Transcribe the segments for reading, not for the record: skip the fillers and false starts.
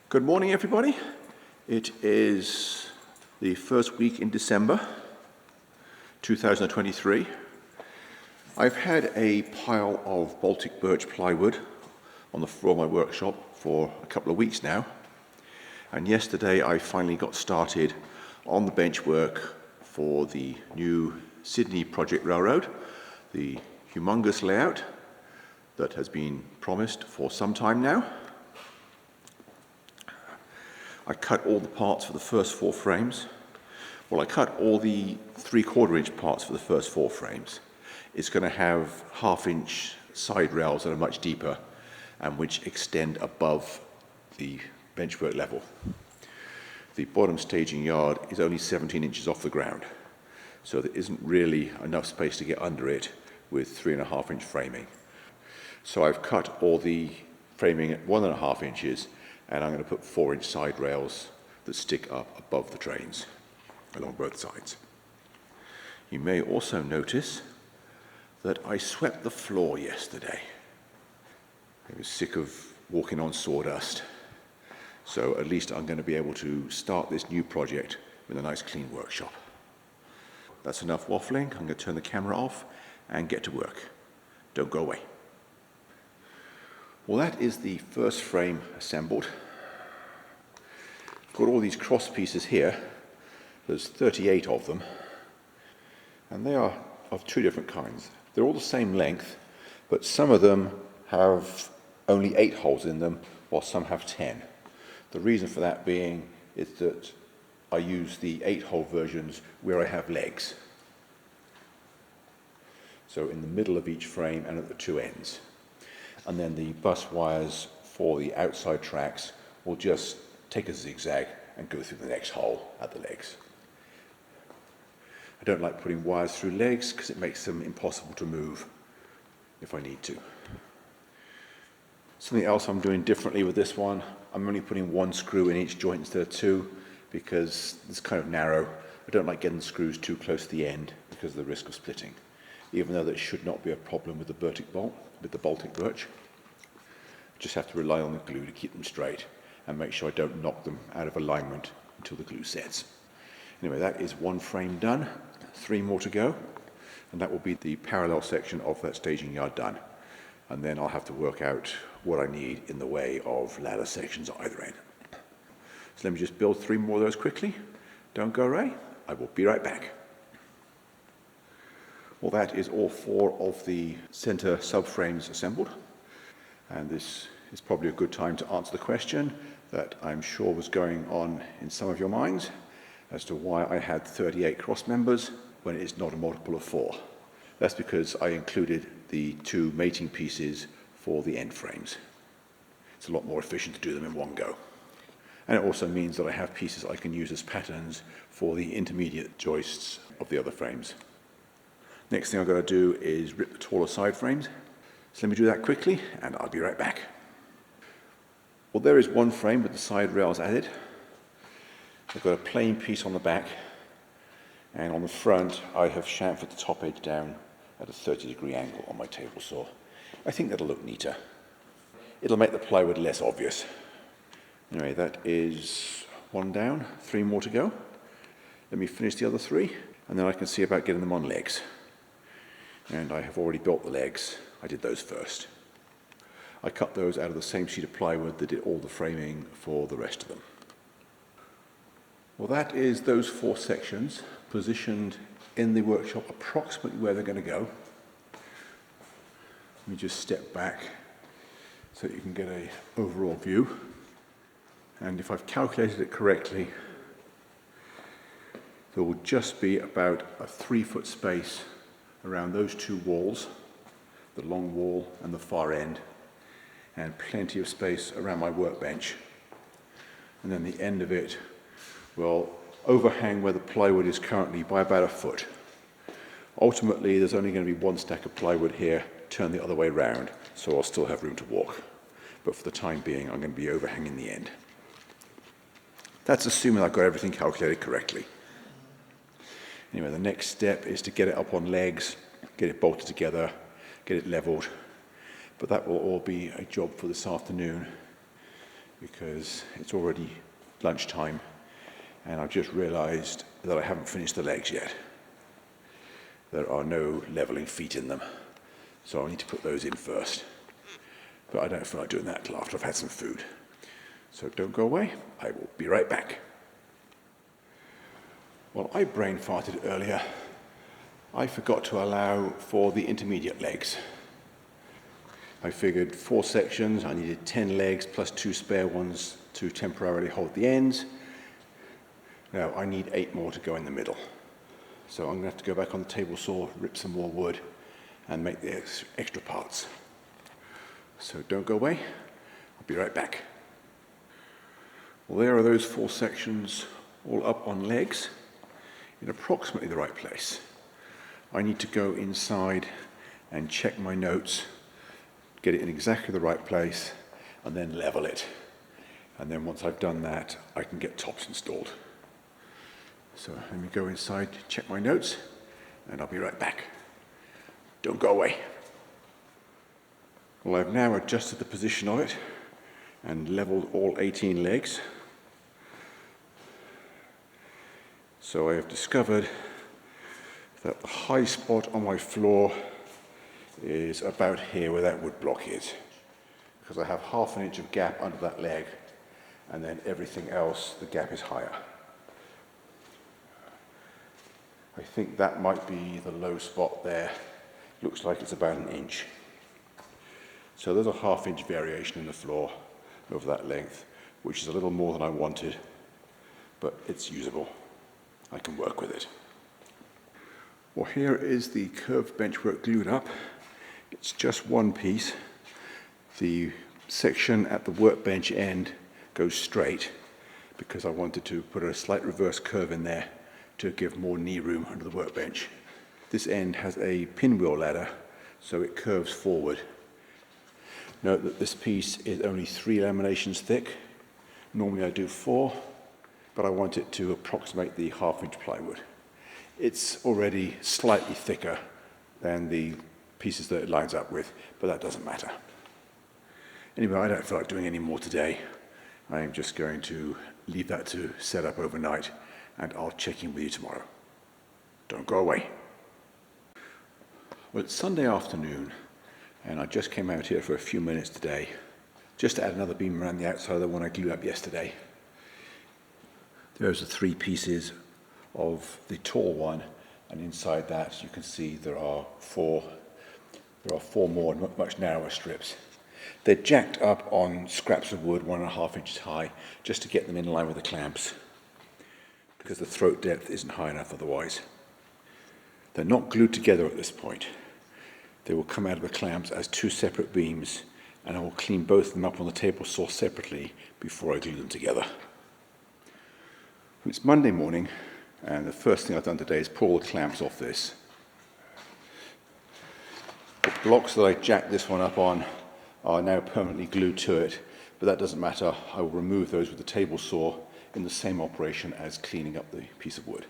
Good morning, everybody. It is the first week in December 2023. I've had a pile of Baltic birch plywood on the floor of my workshop for a couple of weeks now, and yesterday I finally got started on the bench work for the new Sydney Project Railroad, the humongous layout that has been promised for some time now. I cut all the parts for the first 4 frames. Well, I cut all the 3/4 inch parts for the first 4 frames. It's going to have 1/2 inch side rails that are much deeper and which extend above the benchwork level. The bottom staging yard is only 17 inches off the ground, so there isn't really enough space to get under it with 3.5 inch framing. So I've cut all the framing at 1.5 inches, and I'm going to put 4 inch side rails that stick up above the trains along both sides. You may also notice that I swept the floor yesterday. I was sick of walking on sawdust, so at least I'm going to be able to start this new project with a nice clean workshop. That's enough waffling. I'm going to turn the camera off and get to work. Don't go away. Well, that is the first frame assembled. I've got all these cross pieces here. There's 38 of them, and they are of 2 different kinds. They're all the same length, but some of them have only 8 holes in them, while some have 10. The reason for that being is that I use the 8-hole versions where I have legs. So in the middle of each frame and at the 2 ends. And then the bus wires for the outside tracks will just take a zigzag and go through the next hole at the legs. I don't like putting wires through legs because it makes them impossible to move if I need to. Something else I'm doing differently with this one, I'm only putting 1 screw in each joint instead of 2 because it's kind of narrow. I don't like getting the screws too close to the end because of the risk of splitting, even though that should not be a problem with the Baltic birch. I just have to rely on the glue to keep them straight and make sure I don't knock them out of alignment until the glue sets. Anyway, that is 1 frame done, 3 more to go, and that will be the parallel section of that staging yard done. And then I'll have to work out what I need in the way of ladder sections at either end. So let me just build 3 more of those quickly. Don't go away. I will be right back. Well, that is all 4 of the center subframes assembled. And this is probably a good time to answer the question that I'm sure was going on in some of your minds as to why I had 38 cross members when it is not a multiple of 4. That's because I included the 2 mating pieces for the end frames. It's a lot more efficient to do them in one go. And it also means that I have pieces I can use as patterns for the intermediate joists of the other frames. Next thing I've got to do is rip the taller side frames. So let me do that quickly and I'll be right back. Well, there is 1 frame with the side rails added. I've got a plain piece on the back, and on the front I have chamfered the top edge down at a 30-degree angle on my table saw. I think that'll look neater. It'll make the plywood less obvious. Anyway, that is 1 down, 3 more to go. Let me finish the other 3, and then I can see about getting them on legs. And I have already built the legs. I did those first. I cut those out of the same sheet of plywood that did all the framing for the rest of them. Well, that is those 4 sections positioned in the workshop approximately where they're going to go. Let me just step back so that you can get an overall view. And if I've calculated it correctly, there will just be about a 3-foot space around those 2 walls, the long wall and the far end, and plenty of space around my workbench. And then the end of it will overhang where the plywood is currently by about 1 foot. Ultimately, there's only going to be 1 stack of plywood here, turned the other way round, so I'll still have room to walk. But for the time being, I'm going to be overhanging the end. That's assuming I've got everything calculated correctly. Anyway, the next step is to get it up on legs, get it bolted together, get it leveled. But that will all be a job for this afternoon. because it's already lunchtime and I've just realized that I haven't finished the legs yet. There are no leveling feet in them, so I need to put those in first. But I don't feel like doing that till after I've had some food. So don't go away, I will be right back. Well, I brain farted earlier. I forgot to allow for the intermediate legs. I figured 4 sections, I needed 10 legs plus 2 spare ones to temporarily hold the ends. Now I need 8 more to go in the middle. So I'm going to have to go back on the table saw, rip some more wood and make the extra parts. So don't go away, I'll be right back. Well, there are those 4 sections all up on legs in approximately the right place. I need to go inside and check my notes, get it in exactly the right place, and then level it. And then once I've done that, I can get tops installed. So let me go inside, check my notes, and I'll be right back. Don't go away. Well, I've now adjusted the position of it and leveled all 18 legs. So I have discovered that the high spot on my floor is about here where that wood block is, because I have ½ an inch of gap under that leg, and then everything else, the gap is higher. I think that might be the low spot there. Looks like it's about 1 inch. So there's a ½ inch variation in the floor over that length, which is a little more than I wanted, but it's usable. I can work with it. Well, here is the curved benchwork glued up. It's just one piece. The section at the workbench end goes straight because I wanted to put a slight reverse curve in there to give more knee room under the workbench. This end has a pinwheel ladder, so it curves forward. Note that this piece is only 3 laminations thick. Normally I do 4, but I want it to approximate the ½ inch plywood. It's already slightly thicker than the pieces that it lines up with, but that doesn't matter. Anyway, I don't feel like doing any more today. I am just going to leave that to set up overnight, and I'll check in with you tomorrow. Don't go away. Well, it's Sunday afternoon, and I just came out here for a few minutes today, just to add another beam around the outside of the one I glued up yesterday. Those are 3 pieces of the tall one, and inside that you can see there are 4 more much narrower strips. They're jacked up on scraps of wood 1½ inches high, just to get them in line with the clamps, because the throat depth isn't high enough otherwise. They're not glued together at this point. They will come out of the clamps as 2 separate beams, and I will clean both of them up on the table saw separately before I glue them together. It's Monday morning, and the first thing I've done today is pull the clamps off this. The blocks that I jacked this one up on are now permanently glued to it, but that doesn't matter. I will remove those with the table saw in the same operation as cleaning up the piece of wood.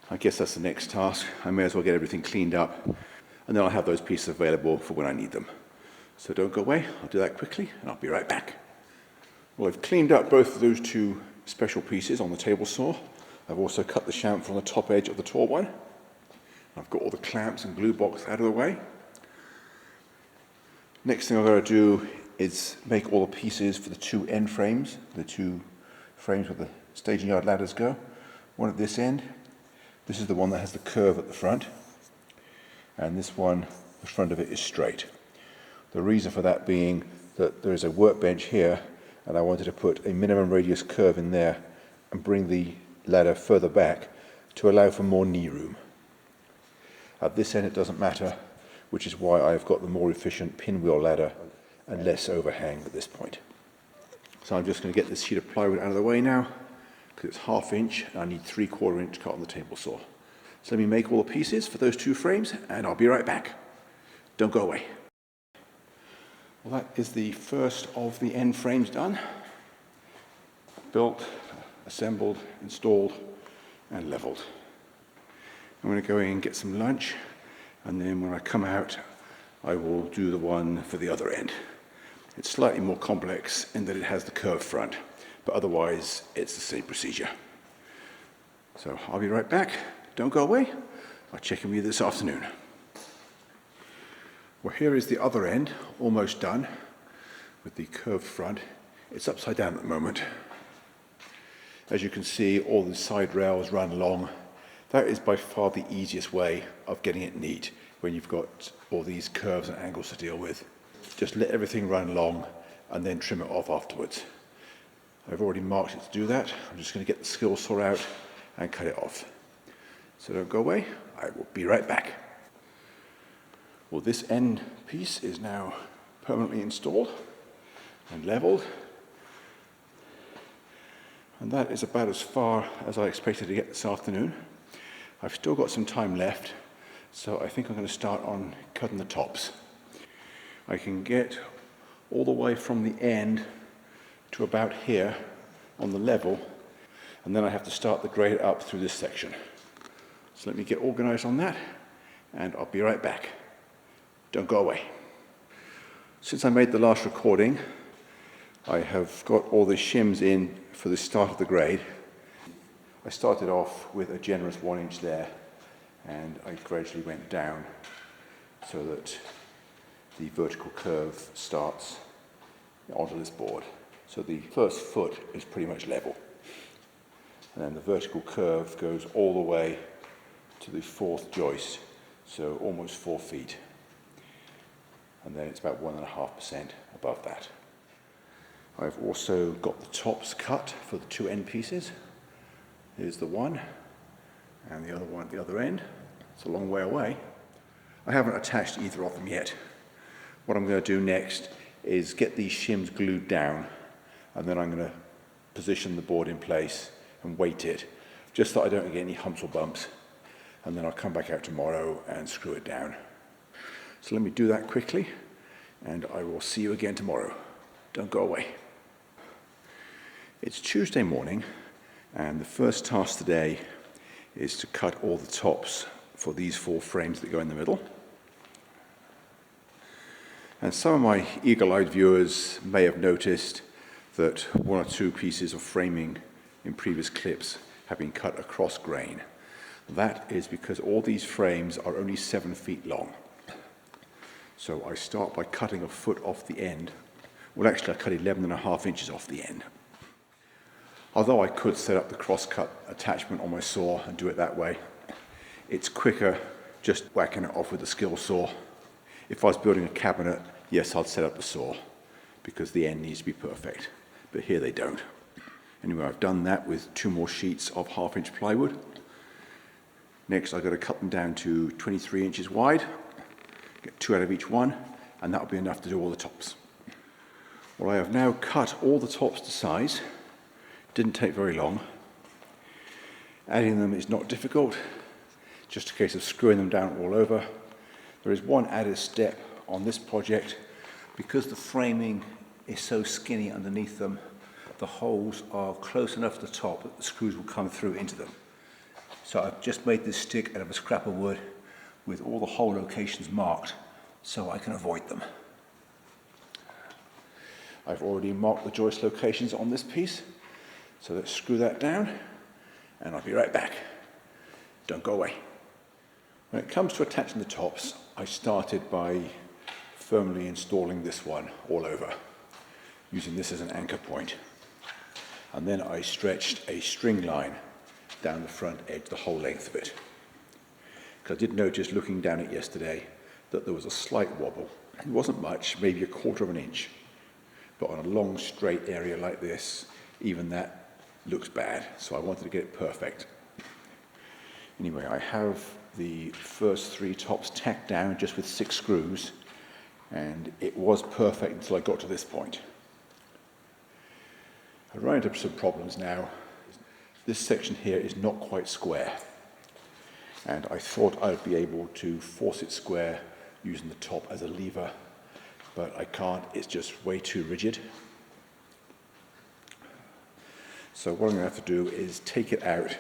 I guess that's the next task. I may as well get everything cleaned up, and then I'll have those pieces available for when I need them. So don't go away, I'll do that quickly, and I'll be right back. Well, I've cleaned up both of those 2 special pieces on the table saw. I've also cut the chamfer on the top edge of the tall one. I've got all the clamps and glue box out of the way. Next thing I've got to do is make all the pieces for the 2 end frames, the 2 frames where the staging yard ladders go. One at this end. This is the one that has the curve at the front, and this one, the front of it is straight. The reason for that being that there is a workbench here, and I wanted to put a minimum radius curve in there and bring the ladder further back to allow for more knee room. At this end it doesn't matter, which is why I've got the more efficient pinwheel ladder and less overhang at this point. So I'm just going to get this sheet of plywood out of the way now, because it's ½ inch and I need 3/4 inch cut on the table saw. So let me make all the pieces for those 2 frames, and I'll be right back. Don't go away. Well, that is the first of the end frames done. Built, assembled, installed, and leveled. I'm going to go in and get some lunch, and then when I come out, I will do the one for the other end. It's slightly more complex in that it has the curved front, but otherwise it's the same procedure. So I'll be right back. Don't go away. I'll check in with you this afternoon. Well, here is the other end, almost done with the curved front. It's upside down at the moment. As you can see, all the side rails run long. That is by far the easiest way of getting it neat when you've got all these curves and angles to deal with. Just let everything run long and then trim it off afterwards. I've already marked it to do that. I'm just going to get the skill saw out and cut it off. So don't go away. I will be right back. Well, this end piece is now permanently installed and leveled. And that is about as far as I expected to get this afternoon. I've still got some time left, so I think I'm going to start on cutting the tops. I can get all the way from the end to about here on the level, and then I have to start the grade up through this section. So let me get organized on that, and I'll be right back. Don't go away. Since I made the last recording, I have got all the shims in for the start of the grade. I started off with a generous 1 inch there, and I gradually went down so that the vertical curve starts onto this board. So the first foot is pretty much level. And then the vertical curve goes all the way to the fourth joist, so almost 4 feet. And then it's about 1.5% above that. I've also got the tops cut for the 2 end pieces. Here's the one, and the other one at the other end. It's a long way away. I haven't attached either of them yet. What I'm going to do next is get these shims glued down, and then I'm going to position the board in place and weight it, just so I don't get any humps or bumps. And then I'll come back out tomorrow and screw it down. So let me do that quickly, and I will see you again tomorrow. Don't go away. It's Tuesday morning, and the first task today is to cut all the tops for these 4 frames that go in the middle. And some of my eagle-eyed viewers may have noticed that 1 or 2 pieces of framing in previous clips have been cut across grain. That is because all these frames are only 7 feet long. So I start by cutting a foot off the end. Well, actually I cut 11.5 inches off the end. Although I could set up the cross-cut attachment on my saw and do it that way, it's quicker just whacking it off with the skill saw. If I was building a cabinet, yes, I'd set up the saw because the end needs to be perfect, but here they don't. Anyway, I've done that with 2 more sheets of 1/2 inch plywood. Next, I've got to cut them down to 23 inches wide, get 2 out of each one, and that'll be enough to do all the tops. Well, I have now cut all the tops to size. Didn't take very long. Adding them is not difficult, just a case of screwing them down all over. There is one added step on this project. Because the framing is so skinny underneath them, the holes are close enough to the top that the screws will come through into them. So I've just made this stick out of a scrap of wood with all the hole locations marked so I can avoid them. I've already marked the joist locations on this piece. So let's screw that down, and I'll be right back. Don't go away. When it comes to attaching the tops, I started by firmly installing this one all over, using this as an anchor point. And then I stretched a string line down the front edge, the whole length of it. Because I did notice, looking down it yesterday, that there was a slight wobble. It wasn't much, maybe 1/4 inch. But on a long straight area like this, even that looks bad, so I wanted to get it perfect. Anyway, I have the first 3 tops tacked down just with 6 screws, and it was perfect until I got to this point. I run into some problems now. This section here is not quite square, and I thought I'd be able to force it square using the top as a lever, but I can't, it's just way too rigid. So what I'm going to have to do is take it out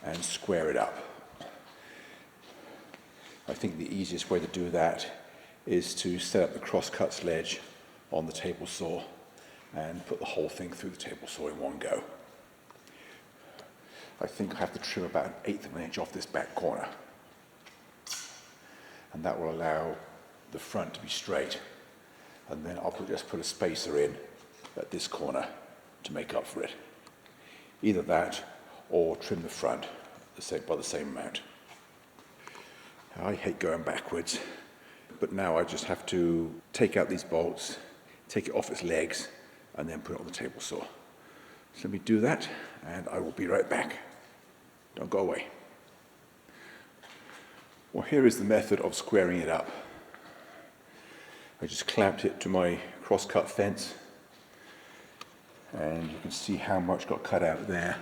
and square it up. I think the easiest way to do that is to set up the cross-cut sledge on the table saw and put the whole thing through the table saw in one go. I think I have to trim about 1/8 of an inch off this back corner, and that will allow the front to be straight, and then I'll just put a spacer in at this corner to make up for it. Either that or trim the front by the same amount. I hate going backwards, but now I just have to take out these bolts, take it off its legs, and then put it on the table saw. So let me do that, and I will be right back. Don't go away. Well, here is the method of squaring it up. I just clamped it to my cross-cut fence, and you can see how much got cut out there.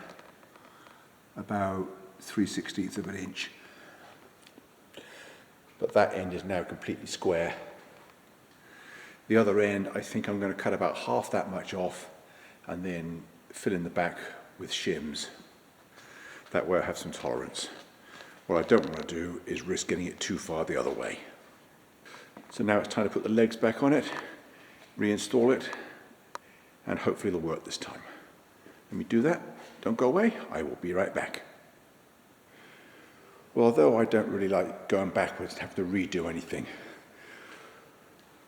About 3/16 of an inch. But that end is now completely square. The other end, I think I'm going to cut about half that much off and then fill in the back with shims. That way I have some tolerance. What I don't want to do is risk getting it too far the other way. So now it's time to put the legs back on it, reinstall it, and hopefully it'll work this time. Let me do that. Don't go away. I will be right back. Well, although I don't really like going backwards and have to redo anything,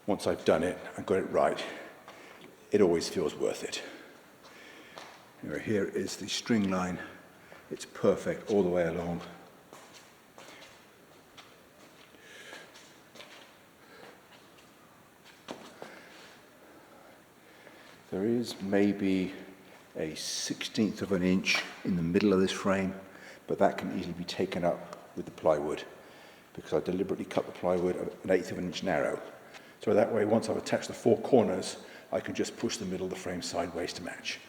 once I've done it and got it right, it always feels worth it. Anyway, here is the string line. It's perfect all the way along. There is maybe a 1/16 of an inch in the middle of this frame, but that can easily be taken up with the plywood because I deliberately cut the plywood 1/8 of an inch narrow. So that way, once I've attached the 4 corners, I can just push the middle of the frame sideways to match.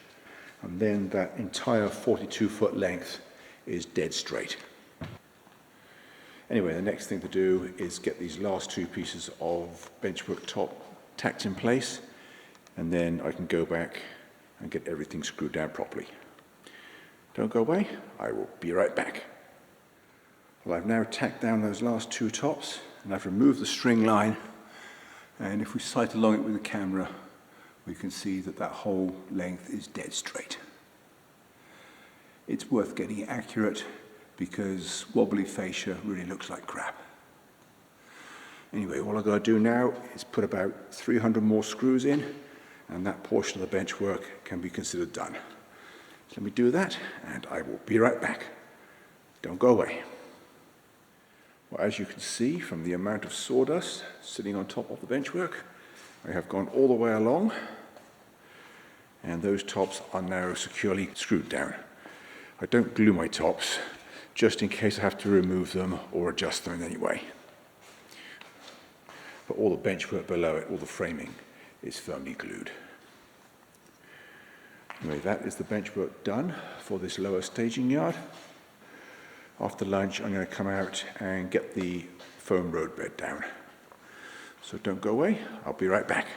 And then that entire 42-foot length is dead straight. Anyway, the next thing to do is get these last 2 pieces of benchwork top tacked in place, and then I can go back and get everything screwed down properly. Don't go away, I will be right back. Well, I've now tacked down those last 2 tops, and I've removed the string line, and if we sight along it with the camera, we can see that that whole length is dead straight. It's worth getting it accurate because wobbly fascia really looks like crap. Anyway, all I've got to do now is put about 300 more screws in, and that portion of the benchwork can be considered done. So let me do that, and I will be right back. Don't go away. Well, as you can see from the amount of sawdust sitting on top of the benchwork, I have gone all the way along, and those tops are now securely screwed down. I don't glue my tops, just in case I have to remove them or adjust them in any way. But all the benchwork below it, all the framing, is firmly glued. Anyway, that is the benchwork done for this lower staging yard. After lunch, I'm going to come out and get the foam road bed down. So don't go away, I'll be right back.